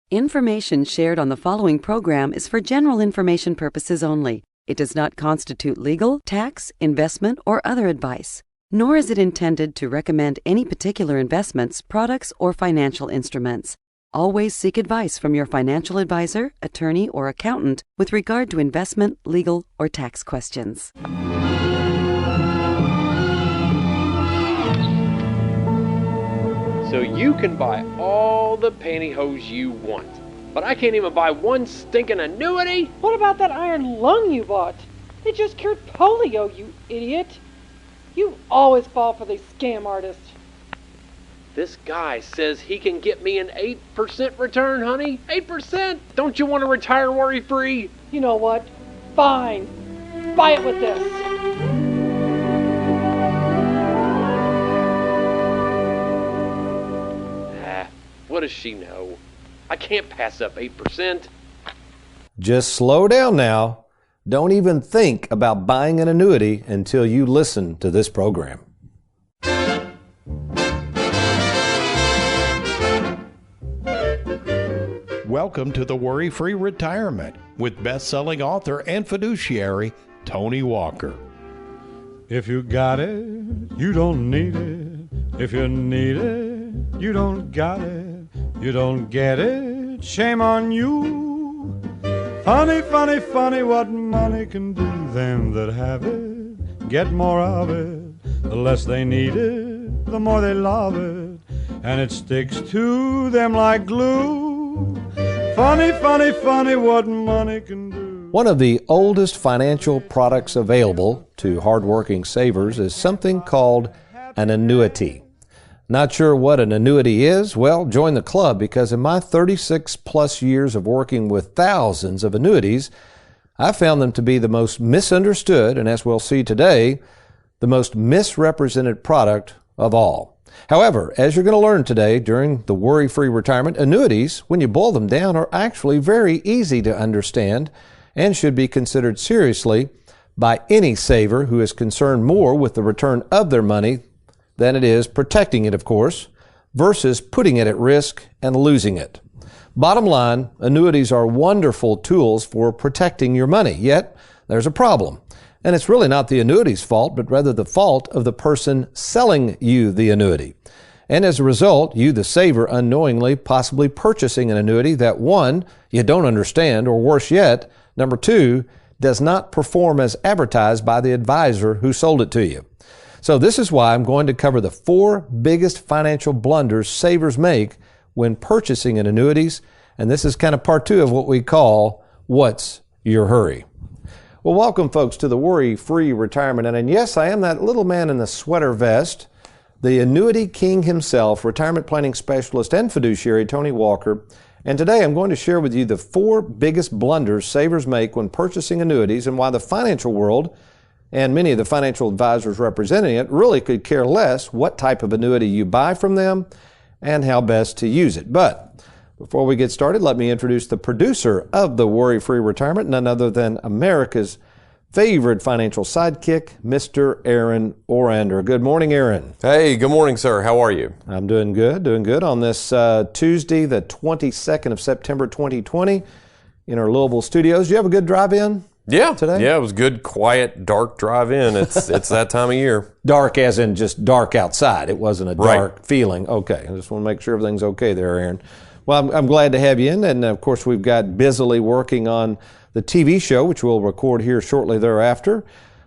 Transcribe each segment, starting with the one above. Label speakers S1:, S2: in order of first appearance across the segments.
S1: Information shared on the following program is for general information purposes only. It does not constitute legal, tax, investment, or other advice, nor is it intended to recommend any particular investments, products, or financial instruments. Always seek advice from your financial advisor, attorney, or accountant with regard to investment, legal, or tax questions.
S2: So you can buy all the pantyhose you want, but I can't even buy one stinking annuity?
S3: What about that iron lung you bought? It just cured polio, you idiot. You always fall for these scam artists.
S2: This guy says he can get me an 8% return, honey. 8%? Don't you want to retire worry-free?
S3: You know what? Fine. Buy it with this.
S2: What does she know? I can't pass up 8%.
S4: Just slow down now. Don't even think about buying an annuity until you listen to this program.
S5: Welcome to the Worry-Free Retirement with best-selling author and fiduciary Tony Walker.
S6: If you got it, you don't need it. If you need it, you don't got it. You don't get it, shame on you. Funny, funny, funny what money can do. Them that have it, get more of it. The less they need it, the more they love it. And it sticks to them like glue. Funny, funny, funny what money can do.
S4: One of the oldest financial products available to hardworking savers is something called an annuity. Not sure what an annuity is? Well, join the club, because in my 36 plus years of working with thousands of annuities, I found them to be the most misunderstood, and as we'll see today, the most misrepresented product of all. However, as you're going to learn today during the Worry-Free Retirement, annuities, when you boil them down, are actually very easy to understand and should be considered seriously by any saver who is concerned more with the return of their money than it is protecting it, of course, versus putting it at risk and losing it. Bottom line, annuities are wonderful tools for protecting your money, yet there's a problem. And it's really not the annuity's fault, but rather the fault of the person selling you the annuity. And as a result, you, the saver, unknowingly possibly purchasing an annuity that, one, you don't understand, or worse yet, number two, does not perform as advertised by the advisor who sold it to you. So this is why I'm going to cover the 4 biggest financial blunders savers make when purchasing an annuities. And this is kind of part 2 of what we call What's Your Hurry? Well, welcome, folks, to the Worry-Free Retirement. And yes, I am that little man in the sweater vest, the annuity king himself, retirement planning specialist and fiduciary, Tony Walker. And today I'm going to share with you the 4 biggest blunders savers make when purchasing annuities and why the financial world and many of the financial advisors representing it really could care less what type of annuity you buy from them and how best to use it. But before we get started, let me introduce the producer of the Worry-Free Retirement, none other than America's favorite financial sidekick, Mr. Aaron Orander. Good morning, Aaron.
S7: Hey, good morning, sir. How are you?
S4: I'm doing good on this Tuesday, the 22nd of September, 2020, in our Louisville studios. Did you have a good drive-in?
S7: Yeah,
S4: today?
S7: Yeah, it was good, quiet, dark drive-in. It's that time of year.
S4: Dark as in just dark outside. It wasn't a dark feeling. Okay, I just want to make sure everything's okay there, Aaron. Well, I'm glad to have you in, and of course we've got busily working on the TV show, which we'll record here shortly thereafter.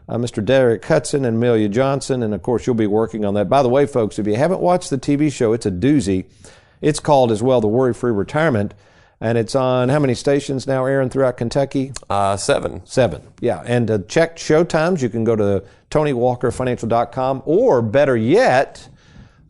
S4: Mr. Derek Hudson and Amelia Johnson, and of course you'll be working on that. By the way, folks, if you haven't watched the TV show, it's a doozy. It's called as well The Worry-Free Retirement. And it's on how many stations now, Aaron, throughout Kentucky?
S7: 7.
S4: 7, yeah. And to check show times, you can go to TonyWalkerFinancial.com, or better yet,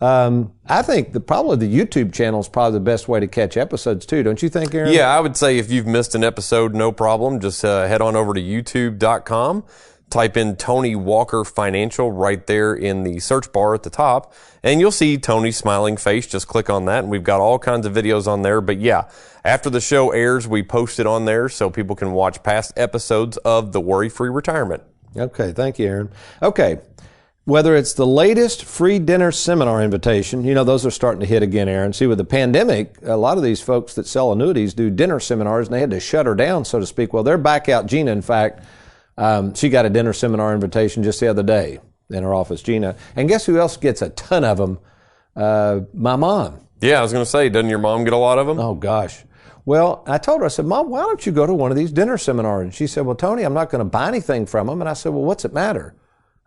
S4: I think probably the YouTube channel is probably the best way to catch episodes too, don't you think, Aaron?
S7: Yeah, I would say if you've missed an episode, no problem. Just head on over to YouTube.com. Type in Tony Walker Financial right there in the search bar at the top, and you'll see Tony's smiling face. Just click on that, and we've got all kinds of videos on there. But yeah, after the show airs, we post it on there so people can watch past episodes of the Worry-Free Retirement.
S4: Okay, thank you, Aaron. Okay, Whether it's the latest free dinner seminar invitation, those are starting to hit again, Aaron. See, with the pandemic, a lot of these folks that sell annuities do dinner seminars, and they had to shut her down, so to speak. Well, they're back out. Gina, in fact, she got a dinner seminar invitation just the other day in her office, Gina. And guess who else gets a ton of them? My mom.
S7: Yeah, I was going to say, doesn't your mom get a lot of them?
S4: Oh, gosh. Well, I told her, I said, Mom, why don't you go to one of these dinner seminars? And she said, well, Tony, I'm not going to buy anything from them. And I said, well, what's it matter?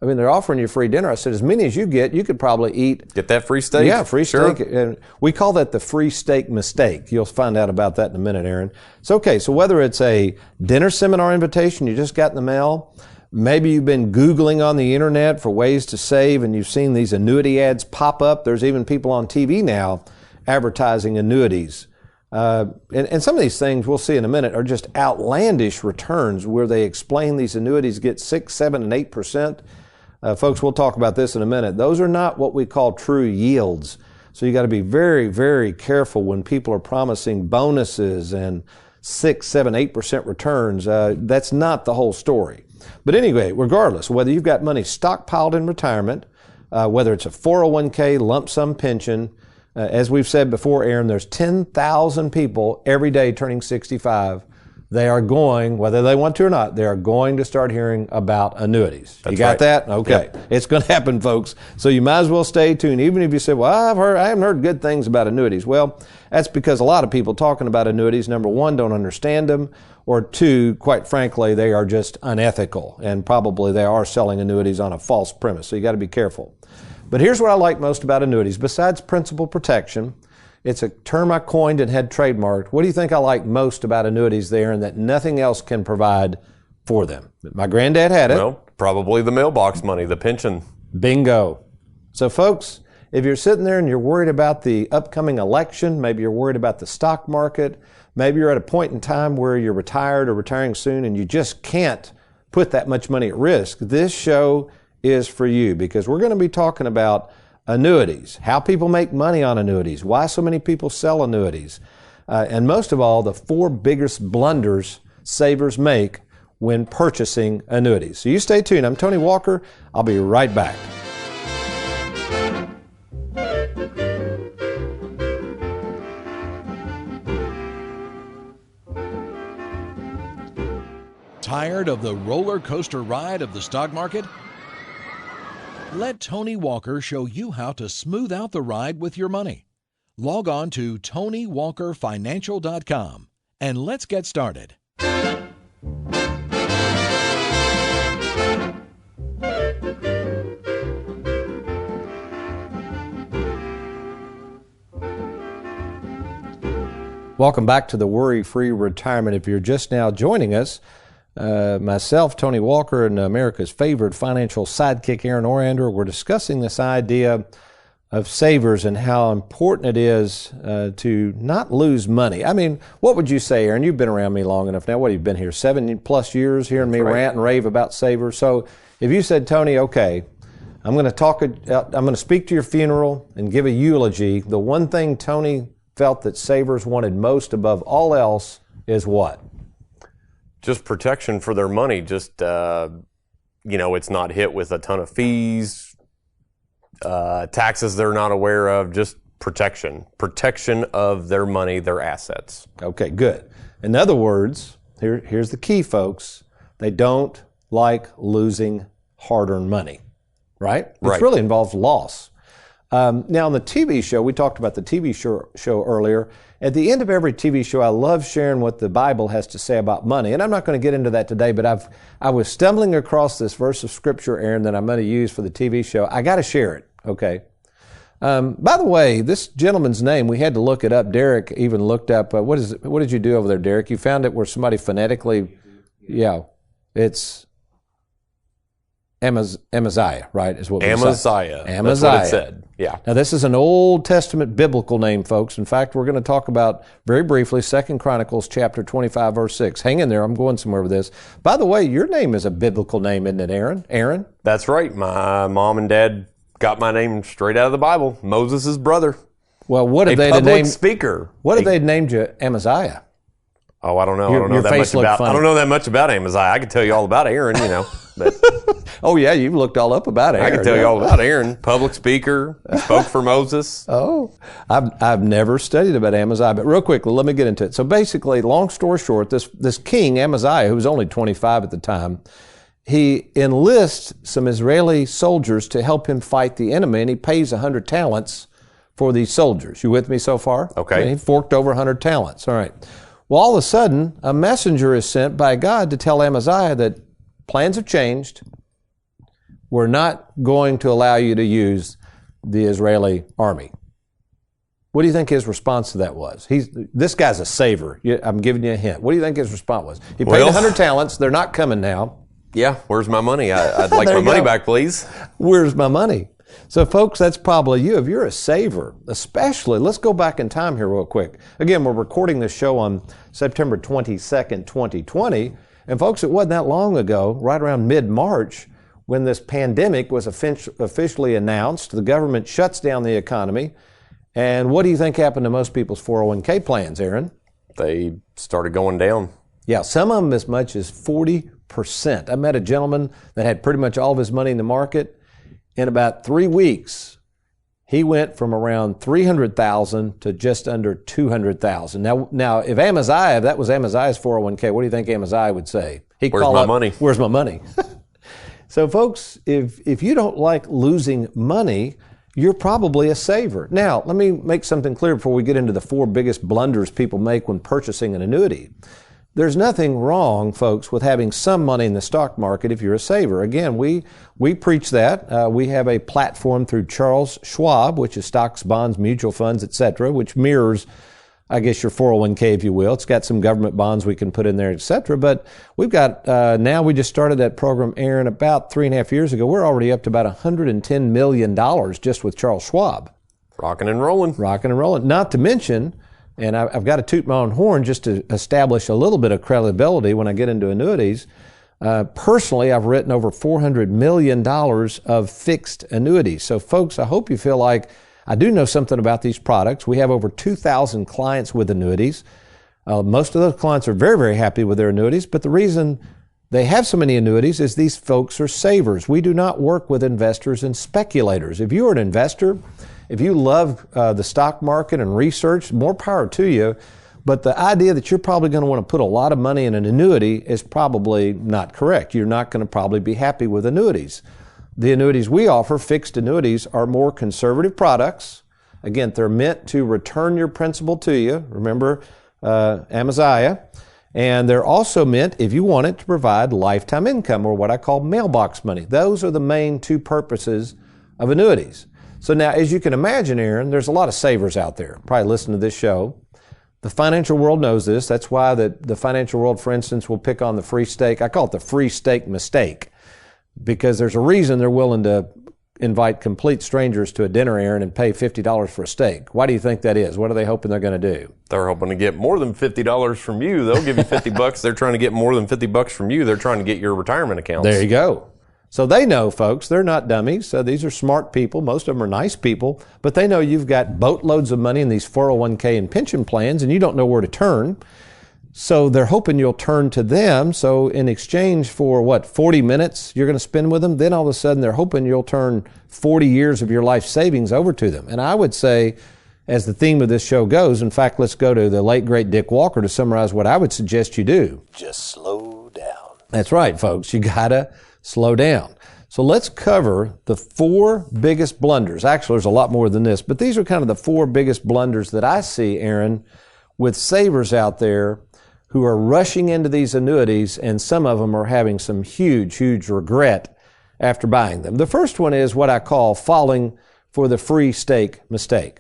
S4: I mean, they're offering you free dinner. I said, as many as you get, you could probably eat.
S7: Get that free steak?
S4: Yeah, free
S7: Sure.
S4: steak. And we call that the free steak mistake. You'll find out about that in a minute, Aaron. It's okay. So whether it's a dinner seminar invitation you just got in the mail, maybe you've been Googling on the internet for ways to save and you've seen these annuity ads pop up. There's even people on TV now advertising annuities. And some of these things we'll see in a minute are just outlandish returns where they explain these annuities get 6, 7, and 8%. Folks, we'll talk about this in a minute. Those are not what we call true yields. So you got to be very, very careful when people are promising bonuses and 6, 7, 8% returns. That's not the whole story. But anyway, regardless, whether you've got money stockpiled in retirement, whether it's a 401k, lump sum pension, as we've said before, Aaron, there's 10,000 people every day turning 65. They are going, whether they want to or not, they are going to start hearing about annuities.
S7: That's
S4: you got
S7: right.
S4: that? Okay.
S7: Yep.
S4: It's going to happen, folks. So you might as well stay tuned. Even if you say, well, I haven't heard good things about annuities. Well, that's because a lot of people talking about annuities, number one, don't understand them, or two, quite frankly, they are just unethical. And probably they are selling annuities on a false premise. So you got to be careful. But here's what I like most about annuities. Besides principal protection, it's a term I coined and had trademarked. What do you think I like most about annuities there and that nothing else can provide for them? My granddad had it.
S7: Well, probably the mailbox money, the pension.
S4: Bingo. So folks, if you're sitting there and you're worried about the upcoming election, maybe you're worried about the stock market, maybe you're at a point in time where you're retired or retiring soon and you just can't put that much money at risk, this show is for you because we're going to be talking about annuities, how people make money on annuities, why so many people sell annuities, and most of all, the 4 biggest blunders savers make when purchasing annuities. So you stay tuned. I'm Tony Walker. I'll be right back.
S8: Tired of the roller coaster ride of the stock market? Let Tony Walker show you how to smooth out the ride with your money. Log on to TonyWalkerFinancial.com and let's get started.
S4: Welcome back to the Worry-Free Retirement. If you're just now joining us, myself, Tony Walker, and America's favorite financial sidekick, Aaron Orander, we're discussing this idea of savers and how important it is to not lose money. I mean, what would you say, Aaron? You've been around me long enough now. What have you been here, 7+ years, hearing me rant and rave about savers? So if you said, Tony, okay, I'm going to speak to your funeral and give a eulogy. The one thing Tony felt that savers wanted most above all else is what?
S7: Just protection for their money. Just, it's not hit with a ton of fees, taxes they're not aware of, just protection of their money, their assets.
S4: Okay, good. In other words, here's the key, folks. They don't like losing hard-earned money, right? It really involves loss. Now, on the TV show, we talked about the TV show earlier. At the end of every TV show, I love sharing what the Bible has to say about money. And I'm not going to get into that today, but I was stumbling across this verse of Scripture, Aaron, that I'm going to use for the TV show. I got to share it, okay? By the way, this gentleman's name, we had to look it up. Derek even looked up, what did you do over there, Derek? You found it where somebody phonetically, it's Amaziah, right, is what we say.
S7: Amaziah. That's what it said. Yeah.
S4: Now, this is an Old Testament biblical name, folks. In fact, we're going to talk about, very briefly, 2 Chronicles chapter 25, verse 6. Hang in there. I'm going somewhere with this. By the way, your name is a biblical name, isn't it, Aaron? Aaron?
S7: That's right. My mom and dad got my name straight out of the Bible. Moses' brother.
S4: Well, what if they had
S7: named speaker?
S4: What if they had named you Amaziah?
S7: Oh, I don't know. I don't know that much about Amaziah. I could tell you all about Aaron, but
S4: Oh, yeah, you've looked all up about Aaron.
S7: I can tell you all about Aaron. Public speaker, spoke for Moses.
S4: Oh, I've never studied about Amaziah, but real quickly, let me get into it. So basically, long story short, this king, Amaziah, who was only 25 at the time, he enlists some Israeli soldiers to help him fight the enemy, and he pays 100 talents for these soldiers. You with me so far?
S7: Okay.
S4: And he forked over 100 talents. All right. Well, all of a sudden, a messenger is sent by God to tell Amaziah that plans have changed. We're not going to allow you to use the Israeli army. What do you think his response to that was? This guy's a saver. I'm giving you a hint. What do you think his response was? He paid 100 talents. They're not coming now.
S7: Yeah, where's my money? I'd like my money back, please.
S4: Where's my money? So, folks, that's probably you. If you're a saver, especially, let's go back in time here real quick. Again, we're recording this show on September 22nd, 2020. And, folks, it wasn't that long ago, right around mid-March, when this pandemic was officially announced. The government shuts down the economy. And what do you think happened to most people's 401k plans, Aaron?
S7: They started going down.
S4: Yeah, some of them as much as 40%. I met a gentleman that had pretty much all of his money in the market. In about 3 weeks, he went from around $300,000 to just under $200,000. Now, if that was Amaziah's 401k, what do you think Amaziah would say?
S7: Where's my money?
S4: Where's my money? So, folks, if you don't like losing money, you're probably a saver. Now, let me make something clear before we get into the 4 biggest blunders people make when purchasing an annuity. There's nothing wrong, folks, with having some money in the stock market if you're a saver. Again, we preach that. We have a platform through Charles Schwab, which is stocks, bonds, mutual funds, etc., which mirrors, I guess, your 401k, if you will. It's got some government bonds we can put in there, etc. But we've got, now we just started that program, Aaron, about 3.5 years ago. We're already up to about $110 million just with Charles Schwab.
S7: Rocking and rolling.
S4: Rocking and rolling. Not to mention, and I've got to toot my own horn just to establish a little bit of credibility when I get into annuities. Personally, I've written over $400 million of fixed annuities. So, folks, I hope you feel like I do know something about these products. We have over 2,000 clients with annuities. Most of those clients are very, very happy with their annuities, but the reason they have so many annuities is these folks are savers. We do not work with investors and speculators. If you are an investor, if you love the stock market and research, more power to you. But the idea that you're probably going to want to put a lot of money in an annuity is probably not correct. You're not going to probably be happy with annuities. The annuities we offer, fixed annuities, are more conservative products. Again, they're meant to return your principal to you. Remember Amaziah. And they're also meant, if you want it, to provide lifetime income, or what I call mailbox money. Those are the main 2 purposes of annuities. So now, as you can imagine, Aaron, there's a lot of savers out there, probably listening to this show. The financial world knows this. That's why the financial world, for instance, will pick on the free steak. I call it the free steak mistake, because there's a reason they're willing to invite complete strangers to a dinner, Aaron, and pay $50 for a steak. Why do you think that is? What are they hoping they're going to do?
S7: They're hoping to get more than $50 from you. They'll give you $50. They're trying to get more than $50 from you. They're trying to get your retirement accounts.
S4: There you go. So they know, folks, they're not dummies. These are smart people. Most of them are nice people, but they know you've got boatloads of money in these 401k and pension plans, and you don't know where to turn. So they're hoping you'll turn to them. So in exchange for 40 minutes you're going to spend with them, then all of a sudden they're hoping you'll turn 40 years of your life savings over to them. And I would say, as the theme of this show goes, in fact, let's go to the late, great Dick Walker to summarize what I would suggest you do.
S9: Just slow down.
S4: That's right, folks. You got to slow down. So let's cover the 4 biggest blunders. Actually, there's a lot more than this, but these are kind of the 4 biggest blunders that I see, Aaron, with savers out there who are rushing into these annuities, and some of them are having some huge, huge regret after buying them. The first one is what I call falling for the free steak mistake.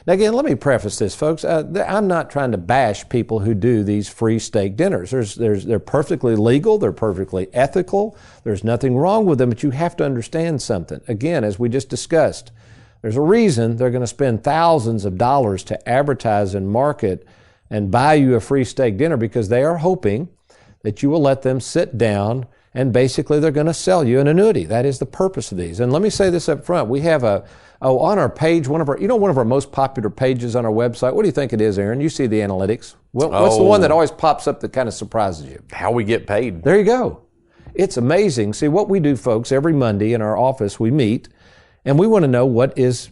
S4: Now, again, let me preface this, folks. I'm not trying to bash people who do these free steak dinners. They're perfectly legal. They're perfectly ethical. There's nothing wrong with them, but you have to understand something. Again, as we just discussed, there's a reason they're going to spend thousands of dollars to advertise and market and buy you a free steak dinner, because they are hoping that you will let them sit down and basically they're going to sell you an annuity. That is the purpose of these. And let me say this up front. We have on our page, one of our most popular pages on our website. What do you think it is, Aaron? You see the analytics. What's the one that always pops up that kind of surprises you?
S7: How we get paid.
S4: There you go. It's amazing. See, what we do, folks, every Monday in our office, we meet, and we want to know what is,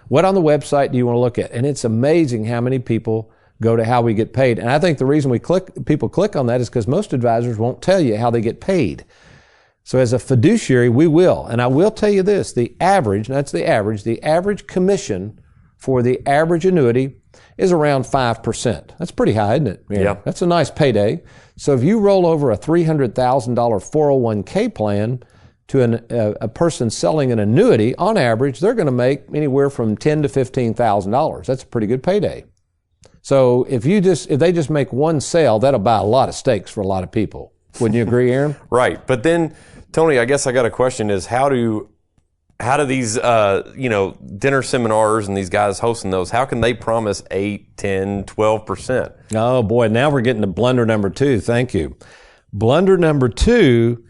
S4: what on the website do you want to look at? And it's amazing how many people go to how we get paid. And I think the reason people click on that is because most advisors won't tell you how they get paid. So as a fiduciary, we will. And I will tell you this, the average commission for the average annuity is around 5%. That's pretty high, isn't it?
S7: Yeah.
S4: That's a nice payday. So if you roll over a $300,000 401k plan to a person selling an annuity, on average, they're going to make anywhere from $10,000 to $15,000. That's a pretty good payday. So if they just make one sale, that'll buy a lot of steaks for a lot of people. Wouldn't you agree, Aaron?
S7: Right. But then, Tony, I guess I got a question is how do these, dinner seminars and these guys hosting those, how can they promise 8, 10, 12%?
S4: Oh boy, now we're getting to blunder number 2. Thank you. Blunder number 2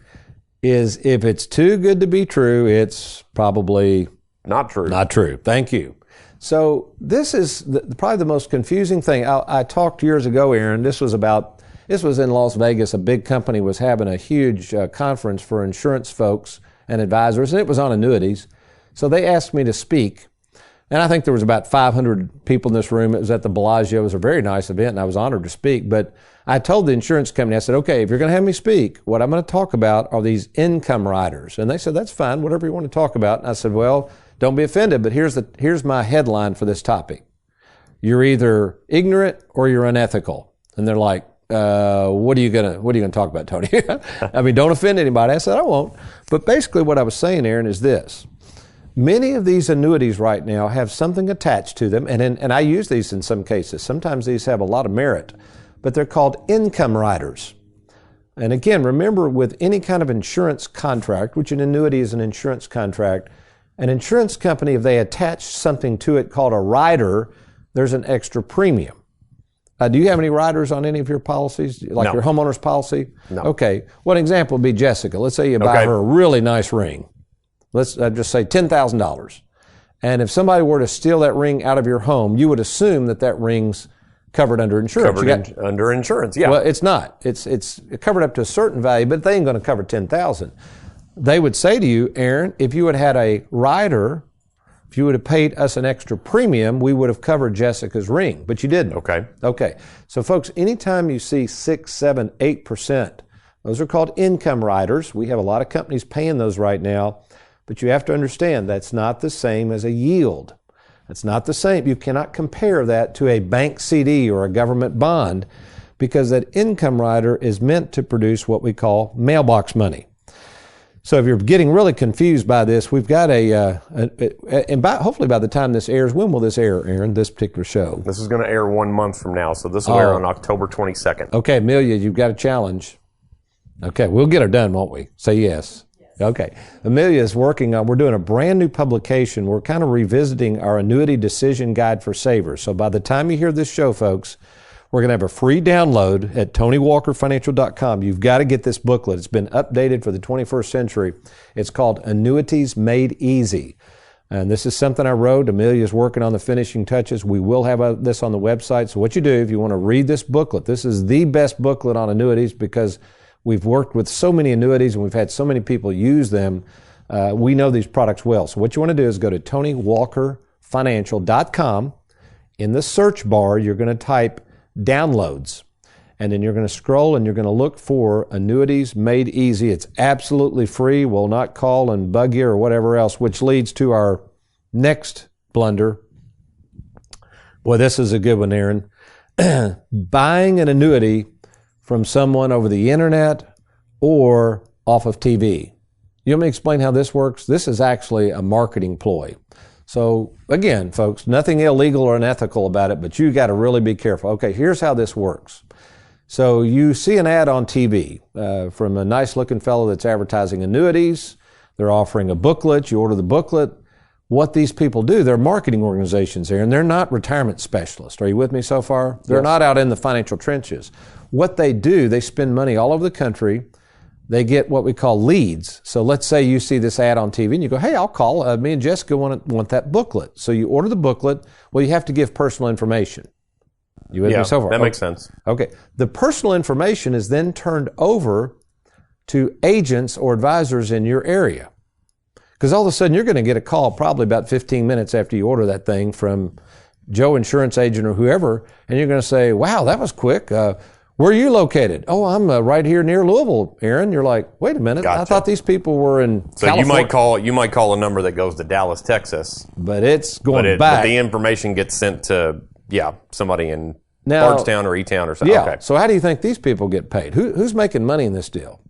S4: is if it's too good to be true, it's probably
S7: not true.
S4: Not true. Thank you. So this is probably the most confusing thing. I talked years ago, Aaron, this was in Las Vegas. A big company was having a huge conference for insurance folks and advisors, and it was on annuities. So they asked me to speak, and I think there was about 500 people in this room. It was at the Bellagio. It was a very nice event, and I was honored to speak. But I told the insurance company, I said, okay, if you're going to have me speak, what I'm going to talk about are these income riders. And they said, that's fine, whatever you want to talk about. And I said, well, don't be offended, but here's my headline for this topic. You're either ignorant or you're unethical. And they're like, what are you gonna talk about, Tony? I mean, don't offend anybody. I said, I won't. But basically what I was saying, Aaron, is this. Many of these annuities right now have something attached to them, and I use these in some cases. Sometimes these have a lot of merit, but they're called income riders. And again, remember, with any kind of insurance contract, which an annuity is an insurance contract, an insurance company, if they attach something to it called a rider, there's an extra premium. Do you have any riders on any of your policies, like
S7: No.
S4: your homeowner's policy?
S7: No.
S4: Okay. One example would be Jessica. Let's say you buy her a really nice ring. Let's just say $10,000. And if somebody were to steal that ring out of your home, you would assume that ring's covered under insurance.
S7: Under insurance, yeah.
S4: Well, it's not. It's covered up to a certain value, but they ain't going to cover $10,000. They would say to you, Aaron, if you had had a rider, if you would have paid us an extra premium, we would have covered Jessica's ring, but you didn't. Okay. So folks, anytime you see 6, 7, 8%, those are called income riders. We have a lot of companies paying those right now, but you have to understand that's not the same as a yield. That's not the same. You cannot compare that to a bank CD or a government bond because that income rider is meant to produce what we call mailbox money. So if you're getting really confused by this, we've got hopefully by the time this airs, when will this air, Aaron, this particular show?
S7: This is going to air 1 month from now, so this will air on October 22nd.
S4: Okay, Amelia, you've got a challenge. Okay, we'll get her done, won't we? Say yes. Okay. Amelia is we're doing a brand new publication. We're kind of revisiting our annuity decision guide for savers. So by the time you hear this show, folks, we're going to have a free download at TonyWalkerFinancial.com. You've got to get this booklet. It's been updated for the 21st century. It's called Annuities Made Easy. And this is something I wrote. Amelia's working on the finishing touches. We will have this on the website. So what you do, if you want to read this booklet, this is the best booklet on annuities because we've worked with so many annuities and we've had so many people use them. We know these products well. So what you want to do is go to TonyWalkerFinancial.com. In the search bar, you're going to type downloads. And then you're going to scroll and you're going to look for Annuities Made Easy. It's absolutely free. We'll not call and bug you or whatever else, which leads to our next blunder. Boy, this is a good one, Aaron. Buying an annuity from someone over the internet or off of TV. You want me to explain how this works? This is actually a marketing ploy. So again, folks, nothing illegal or unethical about it, but you got to really be careful. Okay, here's how this works. So you see an ad on TV from a nice looking fellow that's advertising annuities. They're offering a booklet. You order the booklet. What these people do, they're marketing organizations there, and they're not retirement specialists. Are you with me so far? They're not out in the financial trenches. What they do, they spend money all over the country. They get what we call leads. So let's say you see this ad on TV and you go, hey, I'll call. Me and Jessica want that booklet. So you order the booklet. Well, you have to give personal information. You with me so far?
S7: That makes sense.
S4: Okay. The personal information is then turned over to agents or advisors in your area. Because all of a sudden you're going to get a call probably about 15 minutes after you order that thing from Joe Insurance Agent or whoever, and you're going to say, wow, that was quick. Where are you located? Oh, I'm right here near Louisville, Aaron. You're like, wait a minute.
S7: Gotcha.
S4: I thought these people were in
S7: So
S4: California.
S7: you might call a number that goes to Dallas, Texas.
S4: But it's going back.
S7: But the information gets sent to, somebody in
S4: Now,
S7: Bardstown or E-Town or something.
S4: Yeah.
S7: Okay.
S4: So how do you think these people get paid? Who's making money in this deal?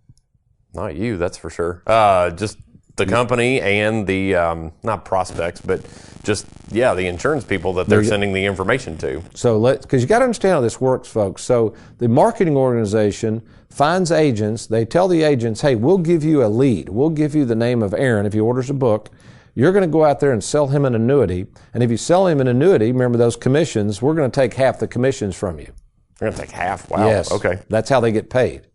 S7: Not you, that's for sure. Just the company and the, not prospects, but just, the insurance people that they're sending the information to.
S4: So because you got to understand how this works, folks. So the marketing organization finds agents. They tell the agents, hey, we'll give you a lead. We'll give you the name of Aaron if he orders a book. You're going to go out there and sell him an annuity. And if you sell him an annuity, remember those commissions, we're going to take half the commissions from you.
S7: You're going to take half? Wow.
S4: Yes.
S7: Okay.
S4: That's how they get paid.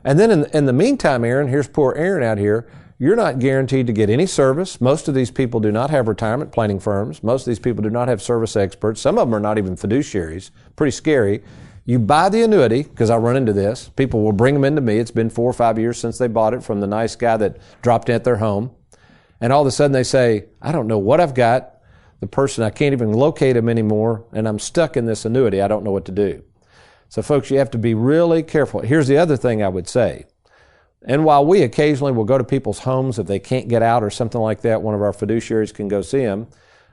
S4: And then in the meantime, Aaron, here's poor Aaron out here. You're not guaranteed to get any service. Most of these people do not have retirement planning firms. Most of these people do not have service experts. Some of them are not even fiduciaries. Pretty scary. You buy the annuity, because I run into this. People will bring them into me. It's been 4 or 5 years since they bought it from the nice guy that dropped in at their home. And all of a sudden they say, I don't know what I've got. The person, I can't even locate him anymore, and I'm stuck in this annuity. I don't know what to do. So folks, you have to be really careful. Here's the other thing I would say. And while we occasionally will go to people's homes if they can't get out or something like that, one of our fiduciaries can go see them,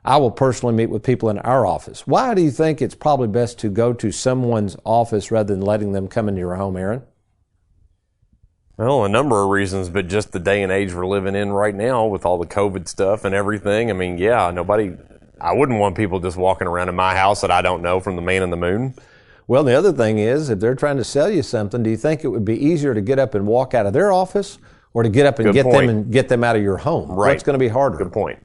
S4: I will personally meet with people in our office. Why do you think it's probably best to go to someone's office rather than letting them come into your home, Aaron?
S7: Well, a number of reasons, but just the day and age we're living in right now with all the COVID stuff and everything. I mean, I wouldn't want people just walking around in my house that I don't know from the man in the moon.
S4: Well, the other thing is, if they're trying to sell you something, do you think it would be easier to get up and walk out of their office or to get up and get them out of your home?
S7: Right.
S4: What's going to be harder?
S7: Good point.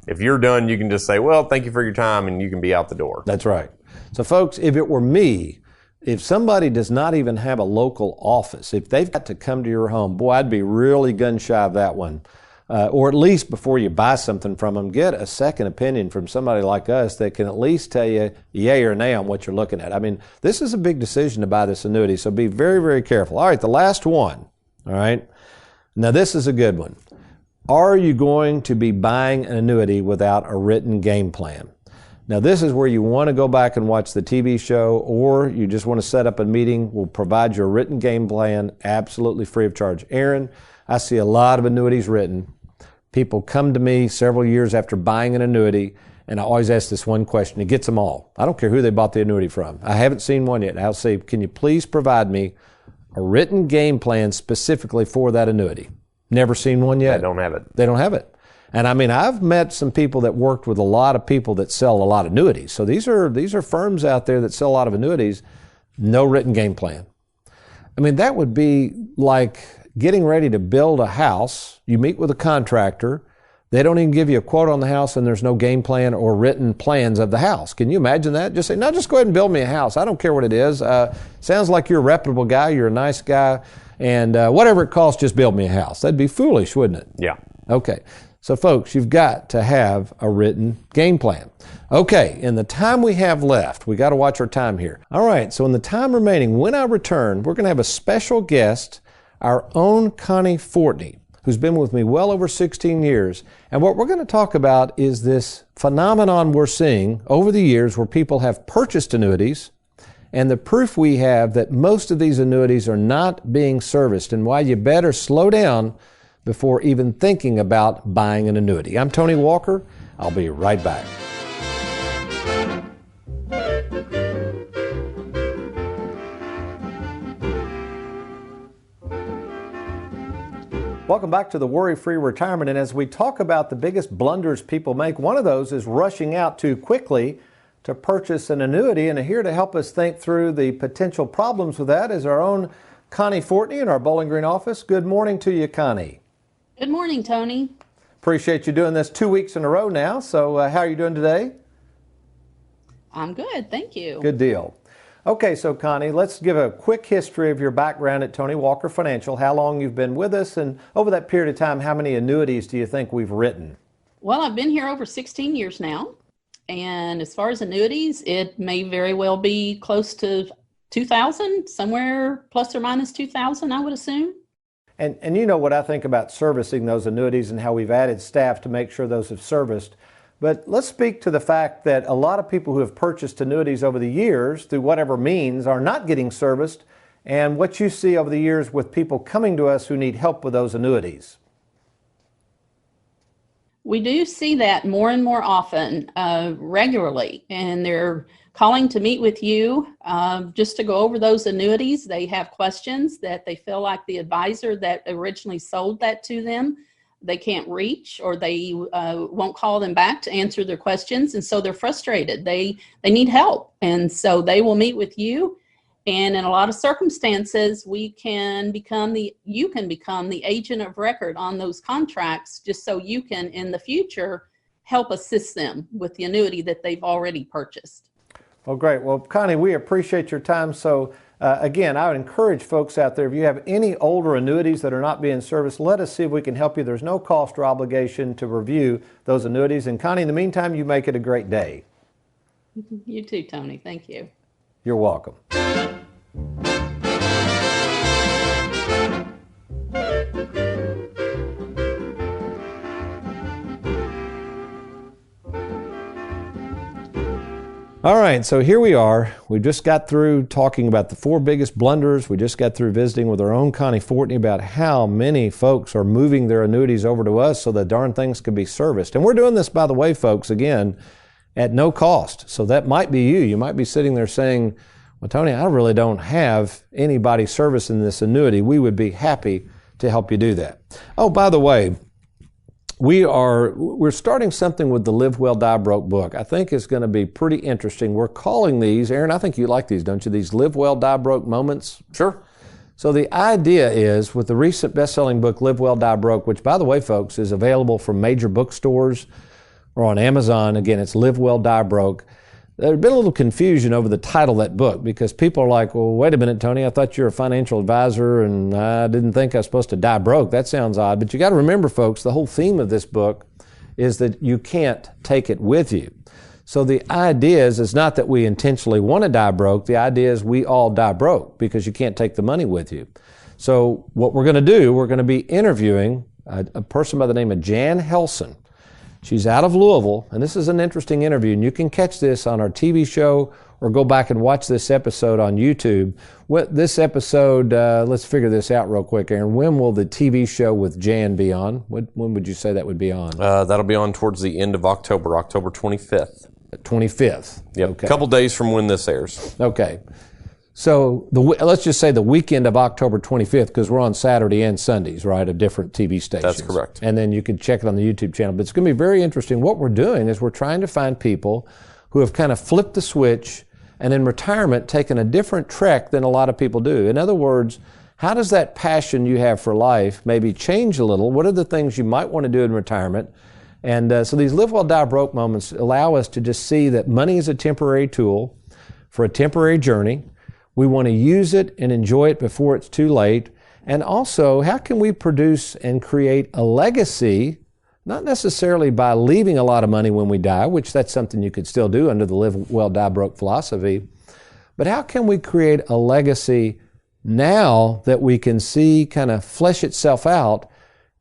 S7: If you're done, you can just say, well, thank you for your time, and you can be out the door.
S4: That's right. So, folks, if it were me, if somebody does not even have a local office, if they've got to come to your home, boy, I'd be really gun shy of that one. Or at least before you buy something from them, get a second opinion from somebody like us that can at least tell you yay or nay on what you're looking at. I mean, this is a big decision to buy this annuity, so be very, very careful. All right, the last one. All right. Now, this is a good one. Are you going to be buying an annuity without a written game plan? Now, this is where you want to go back and watch the TV show, or you just want to set up a meeting. We'll provide you a written game plan absolutely free of charge. Aaron, I see a lot of annuities written. People come to me several years after buying an annuity, and I always ask this one question. It gets them all. I don't care who they bought the annuity from. I haven't seen one yet. I'll say, can you please provide me a written game plan specifically for that annuity? Never seen one yet.
S7: They don't have it.
S4: They don't have it. And I mean, I've met some people that worked with a lot of people that sell a lot of annuities. So these are firms out there that sell a lot of annuities, no written game plan. I mean, that would be like getting ready to build a house. You meet with a contractor. They don't even give you a quote on the house, and there's no game plan or written plans of the house. Can you imagine that? Just say, no, just go ahead and build me a house. I don't care what it is. Sounds like you're a reputable guy. You're a nice guy. And whatever it costs, just build me a house. That'd be foolish, wouldn't it?
S7: Yeah.
S4: Okay. So, folks, you've got to have a written game plan. Okay, in the time we have left, we got to watch our time here. All right, so in the time remaining, when I return, we're going to have a special guest, our own Connie Fortney, who's been with me well over 16 years. And what we're going to talk about is this phenomenon we're seeing over the years where people have purchased annuities and the proof we have that most of these annuities are not being serviced and why you better slow down before even thinking about buying an annuity. I'm Tony Walker. I'll be right back. Welcome back to the Worry-Free Retirement. And as we talk about the biggest blunders people make, one of those is rushing out too quickly to purchase an annuity. And here to help us think through the potential problems with that is our own Connie Fortney in our Bowling Green office. Good morning to you, Connie.
S10: Good morning, Tony.
S4: Appreciate you doing this 2 weeks in a row now. So how are you doing today?
S10: I'm good, thank you.
S4: Good deal. Okay, so Connie, let's give a quick history of your background at Tony Walker Financial, how long you've been with us, and over that period of time, how many annuities do you think we've written?
S10: Well, I've been here over 16 years now, and as far as annuities, it may very well be close to 2,000, somewhere plus or minus 2,000, I would assume.
S4: And you know what I think about servicing those annuities and how we've added staff to make sure those have serviced. But let's speak to the fact that a lot of people who have purchased annuities over the years, through whatever means, are not getting serviced, and what you see over the years with people coming to us who need help with those annuities.
S10: We do see that more and more often, regularly, and they're calling to meet with you just to go over those annuities. They have questions that they feel like the advisor that originally sold that to them, they can't reach, or they won't call them back to answer their questions, and so they're frustrated. They need help, and so they will meet with you. And in a lot of circumstances, you can become the agent of record on those contracts, just so you can, in the future, help assist them with the annuity that they've already purchased.
S4: Well, great. Well, Connie, we appreciate your time. So, again, I would encourage folks out there, if you have any older annuities that are not being serviced, let us see if we can help you. There's no cost or obligation to review those annuities. And, Connie, in the meantime, you make it a great day.
S10: You too, Tony. Thank you.
S4: You're welcome. All right, so here we are. We just got through talking about the 4 biggest blunders. We just got through visiting with our own Connie Fortney about how many folks are moving their annuities over to us so that darn things can be serviced. And we're doing this, by the way, folks, again, at no cost. So that might be you. You might be sitting there saying, well, Tony, I really don't have anybody servicing this annuity. We would be happy to help you do that. Oh, by the way, we're starting something with the Live Well, Die Broke book. I think it's going to be pretty interesting. We're calling these, Aaron, I think you like these, don't you? These Live Well, Die Broke moments.
S7: Sure.
S4: So the idea is, with the recent best-selling book, Live Well, Die Broke, which, by the way, folks, is available from major bookstores or on Amazon. Again, it's Live Well, Die Broke. There's been a little confusion over the title of that book because people are like, well, wait a minute, Tony, I thought you're a financial advisor and I didn't think I was supposed to die broke. That sounds odd. But you got to remember, folks, the whole theme of this book is that you can't take it with you. So the idea is not that we intentionally want to die broke. The idea is we all die broke because you can't take the money with you. So what we're going to do, we're going to be interviewing a person by the name of Jan Helson. She's out of Louisville, and this is an interesting interview, and you can catch this on our TV show or go back and watch this episode on YouTube. This episode, let's figure this out real quick, Aaron. When will the TV show with Jan be on? When would you say that would be on?
S7: That'll be on towards the end of October, October 25th.
S4: 25th.
S7: Yep.
S4: Okay.
S7: A couple days from when this airs.
S4: Okay. So let's just say the weekend of October 25th, because we're on Saturday and Sundays, right, of different TV stations.
S7: That's correct.
S4: And then you can check it on the YouTube channel. But it's going to be very interesting. What we're doing is we're trying to find people who have kind of flipped the switch and in retirement taken a different trek than a lot of people do. In other words, how does that passion you have for life maybe change a little? What are the things you might want to do in retirement? And so these Live Well, Die Broke moments allow us to just see that money is a temporary tool for a temporary journey. We want to use it and enjoy it before it's too late. And also, how can we produce and create a legacy, not necessarily by leaving a lot of money when we die, which that's something you could still do under the Live Well, Die Broke philosophy, but how can we create a legacy now that we can see kind of flesh itself out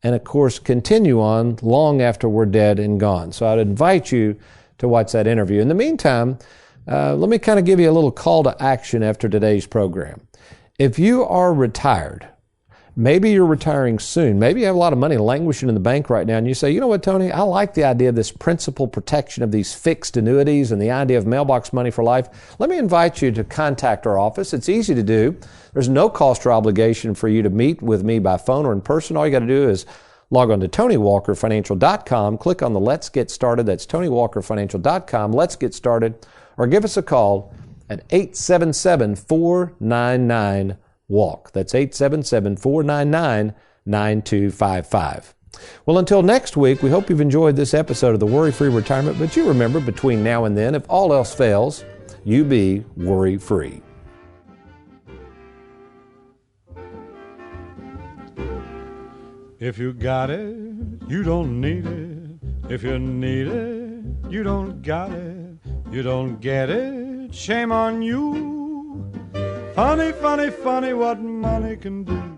S4: and, of course, continue on long after we're dead and gone? So I'd invite you to watch that interview. In the meantime, let me kind of give you a little call to action after today's program. If you are retired, maybe you're retiring soon, maybe you have a lot of money languishing in the bank right now, and you say, you know what, Tony, I like the idea of this principal protection of these fixed annuities and the idea of mailbox money for life. Let me invite you to contact our office. It's easy to do. There's no cost or obligation for you to meet with me by phone or in person. All you got to do is log on to TonyWalkerFinancial.com, click on the Let's Get Started. That's TonyWalkerFinancial.com. Let's Get Started. Or give us a call at 877-499-WALK. That's 877-499-9255. Well, until next week, we hope you've enjoyed this episode of the Worry-Free Retirement. But you remember, between now and then, if all else fails, you be worry-free.
S6: If you got it, you don't need it. If you need it, you don't got it. You don't get it, shame on you. Funny, funny, funny what money can do.